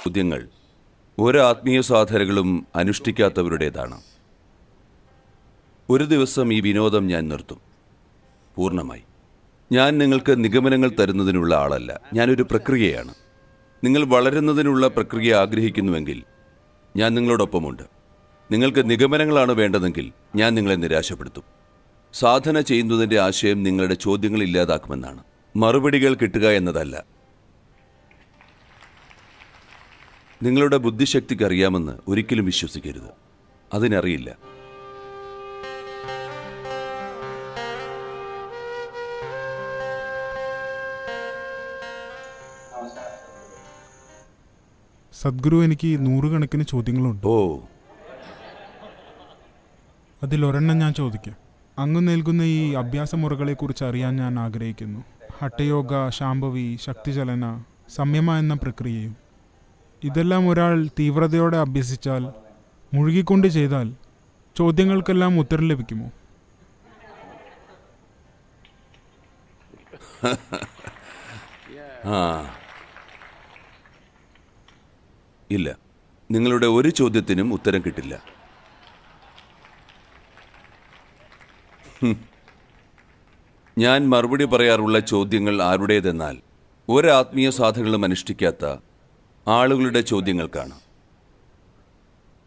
ചോദ്യങ്ങൾ ഒരു ആത്മീയ സാധനകളും അനുഷ്ഠിക്കാത്തവരുടേതാണ്. ഒരു ദിവസം ഈ വിനോദം ഞാൻ നിർത്തും പൂർണ്ണമായി. ഞാൻ നിങ്ങൾക്ക് നിഗമനങ്ങൾ തരുന്നതിനുള്ള ആളല്ല, ഞാനൊരു പ്രക്രിയയാണ്. നിങ്ങൾ വളരുന്നതിനുള്ള പ്രക്രിയ ആഗ്രഹിക്കുന്നുവെങ്കിൽ ഞാൻ നിങ്ങളോടൊപ്പമുണ്ട്. നിങ്ങൾക്ക് നിഗമനങ്ങളാണ് വേണ്ടതെങ്കിൽ ഞാൻ നിങ്ങളെ നിരാശപ്പെടുത്തും. സാധന ചെയ്യുന്നതിൻ്റെ ആശയം നിങ്ങളുടെ ചോദ്യങ്ങൾ ഇല്ലാതാക്കുമെന്നാണ്, മറുപടികൾ കിട്ടുക എന്നതല്ല. നിങ്ങളുടെ ബുദ്ധിശക്തിക്ക് അറിയാമെന്ന് ഒരിക്കലും വിശ്വസിക്കരുത്, അതിനറിയില്ല. സദ്ഗുരു, എനിക്ക് നൂറുകണക്കിന് ചോദ്യങ്ങളുണ്ട്. ഓ, അതിലൊരെണ്ണം ഞാൻ ചോദിക്കാം. അങ്ങ് നൽകുന്ന ഈ അഭ്യാസമുറകളെക്കുറിച്ച് അറിയാൻ ഞാൻ ആഗ്രഹിക്കുന്നു. ഹഠയോഗ, ശാംഭവി, ശക്തിചലന, സംയമ എന്ന പ്രക്രിയയും. ഇതെല്ലാം ഒരാൾ തീവ്രതയോടെ അഭ്യസിച്ചാൽ, മുഴുകിക്കൊണ്ട് ചെയ്താൽ ചോദ്യങ്ങൾക്കെല്ലാം ഉത്തരം ലഭിക്കുമോ? ഇല്ല, നിങ്ങളുടെ ഒരു ചോദ്യത്തിനും ഉത്തരം കിട്ടില്ല. ഞാൻ മറുപടി പറയാറുള്ള ചോദ്യങ്ങൾ ആരുടേതെന്നാൽ ഒരു ആത്മീയ സാധനങ്ങളും അനുഷ്ഠിക്കാത്ത ആളുകളുടെ ചോദ്യങ്ങൾക്കാണ്.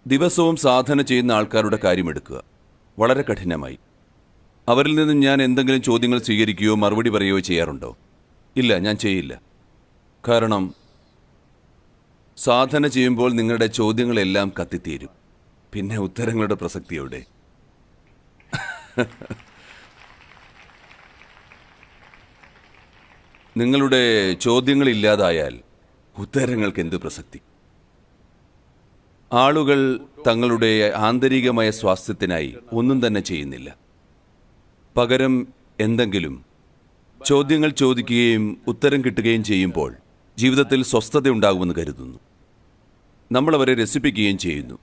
ദിവസവും സാധന ചെയ്യുന്ന ആൾക്കാരുടെ കാര്യമെടുക്കുക, വളരെ കഠിനമായി. അവരിൽ നിന്നും ഞാൻ എന്തെങ്കിലും ചോദ്യങ്ങൾ സ്വീകരിക്കുകയോ മറുപടി പറയുകയോ ചെയ്യാറുണ്ടോ? ഇല്ല, ഞാൻ ചെയ്യില്ല. കാരണം സാധന ചെയ്യുമ്പോൾ നിങ്ങളുടെ ചോദ്യങ്ങളെല്ലാം കത്തിത്തീരും. പിന്നെ ഉത്തരങ്ങളുടെ പ്രസക്തിയോടെ. നിങ്ങളുടെ ചോദ്യങ്ങളില്ലാതായാൽ ഉത്തരങ്ങൾക്ക് എന്ത് പ്രസക്തി? ആളുകൾ തങ്ങളുടെ ആന്തരികമായ സ്വാസ്ഥ്യത്തിനായി ഒന്നും തന്നെ ചെയ്യുന്നില്ല. പകരം എന്തെങ്കിലും ചോദ്യങ്ങൾ ചോദിക്കുകയും ഉത്തരം കിട്ടുകയും ചെയ്യുമ്പോൾ ജീവിതത്തിൽ സ്വസ്ഥത ഉണ്ടാകുമെന്ന് കരുതുന്നു. നമ്മളവരെ രസിപ്പിക്കുകയും ചെയ്യുന്നു.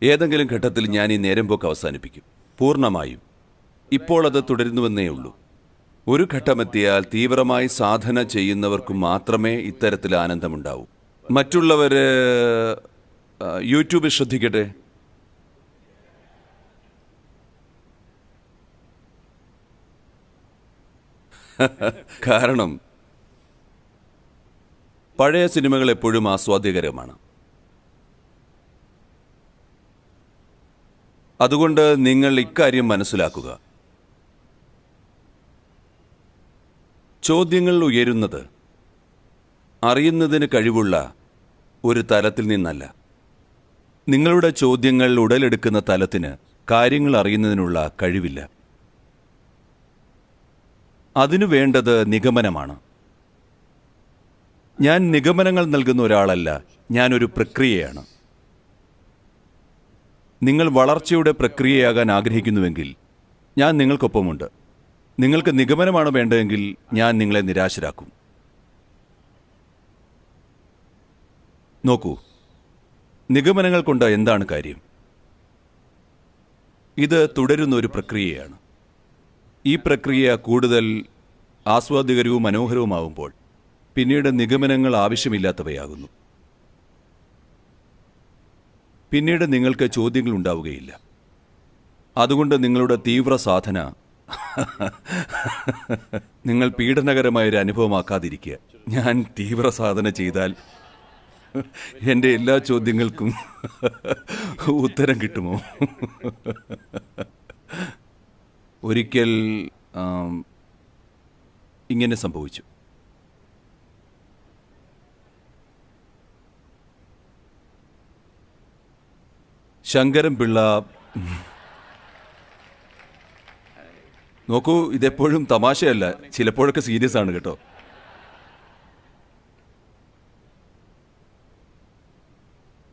ഏതെങ്കിലും ഘട്ടത്തിൽ ഞാൻ ഈ നേരമ്പോക്ക് അവസാനിപ്പിക്കും, പൂർണ്ണമായും. ഇപ്പോൾ അത് തുടരുന്നുവെന്നേ ഉള്ളൂ. ഒരു ഘട്ടമെത്തിയാൽ തീവ്രമായി സാധന ചെയ്യുന്നവർക്ക് മാത്രമേ ഇത്തരത്തിൽ ആനന്ദമുണ്ടാവൂ. മറ്റുള്ളവർ യൂട്യൂബിൽ ശ്രദ്ധിക്കട്ടെ. കാരണം പഴയ സിനിമകൾ എപ്പോഴും ആസ്വാദ്യകരമാണ്. അതുകൊണ്ട് നിങ്ങൾ ഇക്കാര്യം മനസ്സിലാക്കുക. ചോദ്യങ്ങൾ ഉയരുന്നത് അറിയുന്നതിന് കഴിവുള്ള ഒരു തലത്തിൽ നിന്നല്ല. നിങ്ങളുടെ ചോദ്യങ്ങൾ ഉടലെടുക്കുന്ന തലത്തിന് കാര്യങ്ങൾ അറിയുന്നതിനുള്ള കഴിവില്ല. അതിനു വേണ്ടത് നിഗമനമാണ്. ഞാൻ നിഗമനങ്ങൾ നൽകുന്ന ഒരാളല്ല, ഞാനൊരു പ്രക്രിയയാണ്. നിങ്ങൾ വളർച്ചയുടെ പ്രക്രിയയാകാൻ ആഗ്രഹിക്കുന്നുവെങ്കിൽ ഞാൻ നിങ്ങൾക്കൊപ്പമുണ്ട്. നിങ്ങൾക്ക് നിഗമനമാണ് വേണ്ടതെങ്കിൽ ഞാൻ നിങ്ങളെ നിരാശരാക്കും. നോക്കൂ, നിഗമനങ്ങൾ കൊണ്ട് എന്താണ് കാര്യം? ഇത് തുടരുന്ന ഒരു പ്രക്രിയയാണ്. ഈ പ്രക്രിയ കൂടുതൽ ആസ്വാദ്യകരവും മനോഹരവുമാകുമ്പോൾ പിന്നീട് നിഗമനങ്ങൾ ആവശ്യമില്ലാത്തവയാകുന്നു. പിന്നീട് നിങ്ങൾക്ക് ചോദ്യങ്ങൾ ഉണ്ടാവുകയില്ല. അതുകൊണ്ട് നിങ്ങളുടെ തീവ്ര സാധന നിങ്ങൾ പീഡനകരമായൊരു അനുഭവമാക്കാതിരിക്കുക. ഞാൻ തീവ്ര സാധന ചെയ്താൽ എൻ്റെ എല്ലാ ചോദ്യങ്ങൾക്കും ഉത്തരം കിട്ടുമോ? ഒരിക്കൽ ഇങ്ങനെ സംഭവിച്ചു. ശങ്കരൻ പിള്ള, നോക്കൂ, ഇതെപ്പോഴും തമാശയല്ല, ചിലപ്പോഴൊക്കെ സീരിയസ് ആണ് കേട്ടോ.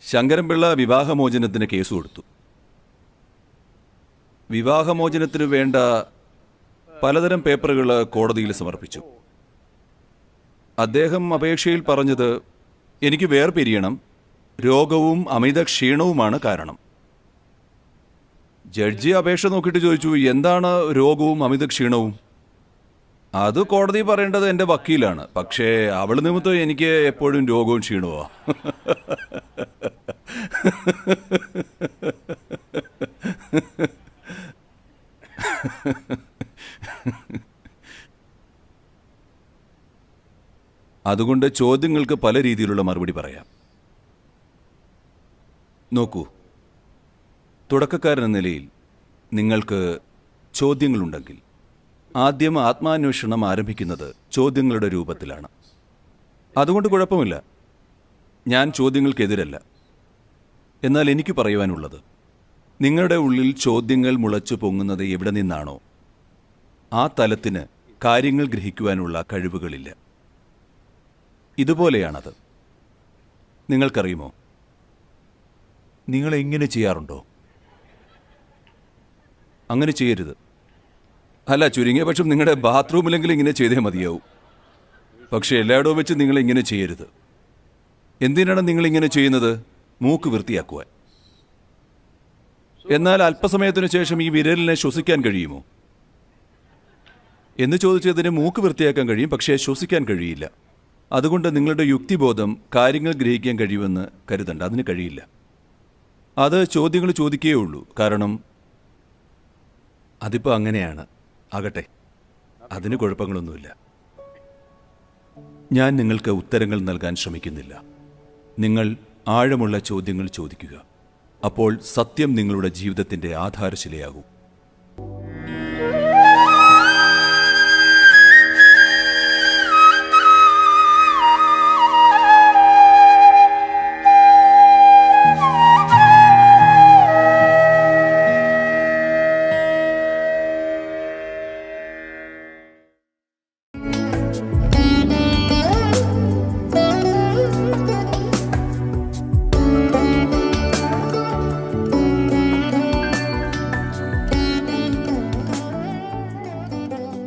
ശങ്കരൻ പിള്ള വിവാഹമോചനത്തിന് കേസ് കൊടുത്തു. വിവാഹമോചനത്തിന് വേണ്ട പലതരം പേപ്പറുകൾ കോടതിയിൽ സമർപ്പിച്ചു. അദ്ദേഹം അപേക്ഷയിൽ പറഞ്ഞത്, എനിക്ക് വേർപിരിയണം, രോഗവും അമിത ക്ഷീണവുമാണ് കാരണം. ജഡ്ജി അപേക്ഷ നോക്കിയിട്ട് ചോദിച്ചു, എന്താണ് രോഗവും അമിത ക്ഷീണവും? അത് കോടതി പറയേണ്ടത് എൻ്റെ വക്കീലാണ്. പക്ഷേ അവൾ നിമിത്തം എനിക്ക് എപ്പോഴും രോഗവും ക്ഷീണമോ. അതുകൊണ്ട് ചോദ്യങ്ങൾക്ക് പല രീതിയിലുള്ള മറുപടി പറയാം. നോക്കൂ, തുടക്കക്കാരെന്ന നിലയിൽ നിങ്ങൾക്ക് ചോദ്യങ്ങളുണ്ടെങ്കിൽ ആദ്യം ആത്മാന്വേഷണം ആരംഭിക്കുന്നത് ചോദ്യങ്ങളുടെ രൂപത്തിലാണ്. അതുകൊണ്ട് കുഴപ്പമില്ല, ഞാൻ ചോദ്യങ്ങൾക്കെതിരല്ല. എന്നാൽ എനിക്ക് പറയുവാനുള്ളത്, നിങ്ങളുടെ ഉള്ളിൽ ചോദ്യങ്ങൾ മുളച്ചു പൊങ്ങുന്നത് എവിടെ നിന്നാണോ ആ തലത്തിന് കാര്യങ്ങൾ ഗ്രഹിക്കുവാനുള്ള കഴിവുകളില്ല. ഇതുപോലെയാണത്. നിങ്ങൾക്കറിയുമോ, നിങ്ങൾ ഇങ്ങനെ ചെയ്യാറുണ്ടോ? അങ്ങനെ ചെയ്യരുത്. അല്ല, ചുരുങ്ങിയ പക്ഷം നിങ്ങളുടെ ബാത്റൂമിലെങ്കിലും ഇങ്ങനെ ചെയ്തേ മതിയാവും. പക്ഷെ എല്ലായിടവും വെച്ച് നിങ്ങൾ ഇങ്ങനെ ചെയ്യരുത്. എന്തിനാണ് നിങ്ങളിങ്ങനെ ചെയ്യുന്നത്? മൂക്ക് വൃത്തിയാക്കുവാൻ. എന്നാൽ അല്പസമയത്തിനു ശേഷം ഈ വിരലിനെ ശ്വസിക്കാൻ കഴിയുമോ എന്ന് ചോദിച്ചതിന് മൂക്ക് വൃത്തിയാക്കാൻ കഴിയും, പക്ഷേ ശ്വസിക്കാൻ കഴിയില്ല. അതുകൊണ്ട് നിങ്ങളുടെ യുക്തിബോധം കാര്യങ്ങൾ ഗ്രഹിക്കാൻ കഴിയുമെന്ന് കരുതണ്ട, അതിന് കഴിയില്ല. അത് ചോദ്യങ്ങൾ ചോദിക്കുകയേ ഉള്ളൂ. കാരണം അതിപ്പോൾ അങ്ങനെയാണ്. ആകട്ടെ, അതിന് കുഴപ്പങ്ങളൊന്നുമില്ല. ഞാൻ നിങ്ങൾക്ക് ഉത്തരങ്ങൾ നൽകാൻ ശ്രമിക്കുന്നില്ല. നിങ്ങൾ ആഴമുള്ള ചോദ്യങ്ങൾ ചോദിക്കുക. അപ്പോൾ സത്യം നിങ്ങളുടെ ജീവിതത്തിൻ്റെ ആധാരശിലയാകും.